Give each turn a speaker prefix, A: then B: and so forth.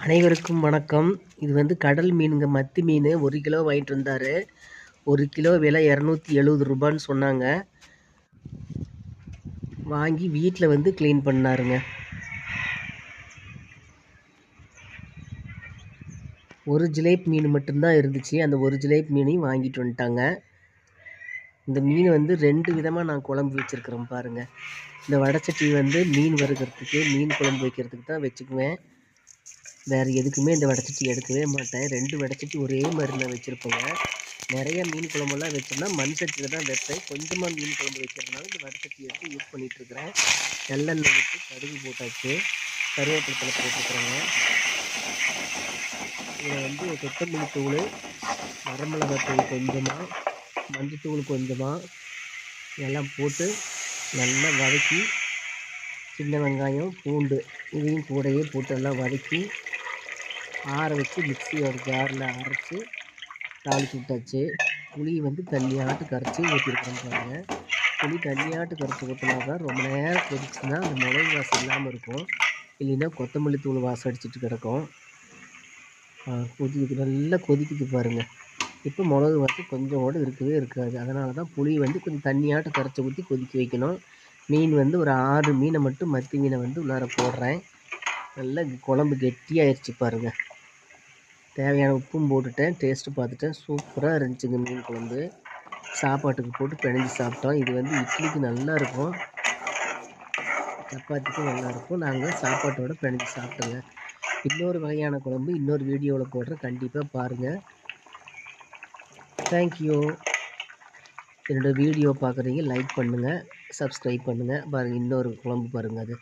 A: அனைவருக்கும் வணக்கம். இது வந்து கடல் மீனுங்க. மத்தி மீன் 1 கிலோ வாங்கிட்டு வந்தார். 1 கிலோ விலை ரூ. 270 சொன்னாங்க. வாங்கி வீட்டில் வந்து க்ளீன் பண்ணாருங்க. ஒரு ஜிலேபி மீன் மட்டும்தான் இருந்துச்சு. அந்த ஒரு ஜிலேபி மீனையும் வாங்கிட்டு வந்துட்டாங்க. இந்த மீன் வந்து 2 விதமாக நான் குழம்பு வச்சுருக்கிறேன் பாருங்கள். இந்த வடைச்சட்டி வந்து மீன் வறுக்கிறதுக்கு, மீன் குழம்பு வைக்கிறதுக்கு தான் வச்சுக்குவேன். வேறு எதுக்குமே இந்த வடைச்சட்டி எடுக்கவே மாட்டேன். 2 வடைச்சட்டி ஒரே மாதிரி நான் வச்சுருப்பேங்க. நிறைய மீன் குழம்பெல்லாம் வச்சோம்னா மண் சட்டியில் தான் வைப்பேன். கொஞ்சமாக மீன் குழம்பு வைக்கிறதுனால இந்த வடைச்சட்டி எடுத்து யூஸ் பண்ணிகிட்ருக்கிறேன். நல்லெண்ணெய் விட்டு கடுகு போட்டாச்சு, கருவேப்பிலை போட்டுக்கிறேங்க. இதில் வந்து கொத்தமல்லி தூள், வரமிளகாய் தூள் கொஞ்சமாக, மஞ்சத்தூள் கொஞ்சமாக எல்லாம் போட்டு நல்லா வதக்கி, சின்ன வெங்காயம் பூண்டு இதையும் கூடையே போட்டு எல்லாம் வதக்கி ஆற வச்சு மிக்ஸியோட ஜாரில் அரைச்சி தாளிச்சு விட்டாச்சு. புளி வந்து தண்ணியாட்டு கரைச்சி ஊற்றிருக்கிறோம் பாருங்கள். புளி தண்ணியாட்டு கரைச்சி ஊற்றினா தான் ரொம்ப நேரம் கொதிச்சுன்னா அந்த மிளகு வாசம் இல்லாமல் இருக்கும். இல்லைன்னா கொத்தமல்லி தூள் வாசம் அடிச்சுட்டு கிடக்கும். நல்லா கொதிக்குது பாருங்கள். இப்போ மிளகு வாசம் கொஞ்சம் கூட இருக்கவே இருக்காது. அதனால தான் புளி வந்து கொஞ்சம் தண்ணியாட்டு கரைச்சி ஊற்றி கொதிக்க வைக்கணும். மீன் வந்து ஒரு 6 மீனை மட்டும் மத்தி மீனை வந்து உள்ளார போடுறேன். நல்லா குழம்பு கெட்டியாகிடுச்சு பாருங்கள். தேவையான உப்பும் போட்டுட்டேன், டேஸ்ட்டு பார்த்துட்டேன். சூப்பராக இருந்துச்சுங்க மீன் குழம்பு. சாப்பாட்டுக்கு போட்டு பிணைஞ்சி சாப்பிட்டோம். இது வந்து இட்லிக்கு நல்லாயிருக்கும், சப்பாத்திக்கும் நல்லாயிருக்கும். நாங்கள் சாப்பாட்டோடு பிணைஞ்சி சாப்பிட்டோங்க. இன்னொரு வகையான குழம்பு இன்னொரு வீடியோவில் போடுறேன், கண்டிப்பாக பாருங்கள். தேங்க்யூ. என்னோடய வீடியோ பார்க்குறீங்க, லைக் பண்ணுங்கள், சப்ஸ்கிரைப் பண்ணுங்கள். பாருங்கள் இன்னொரு குழம்பு பாருங்கள் அது.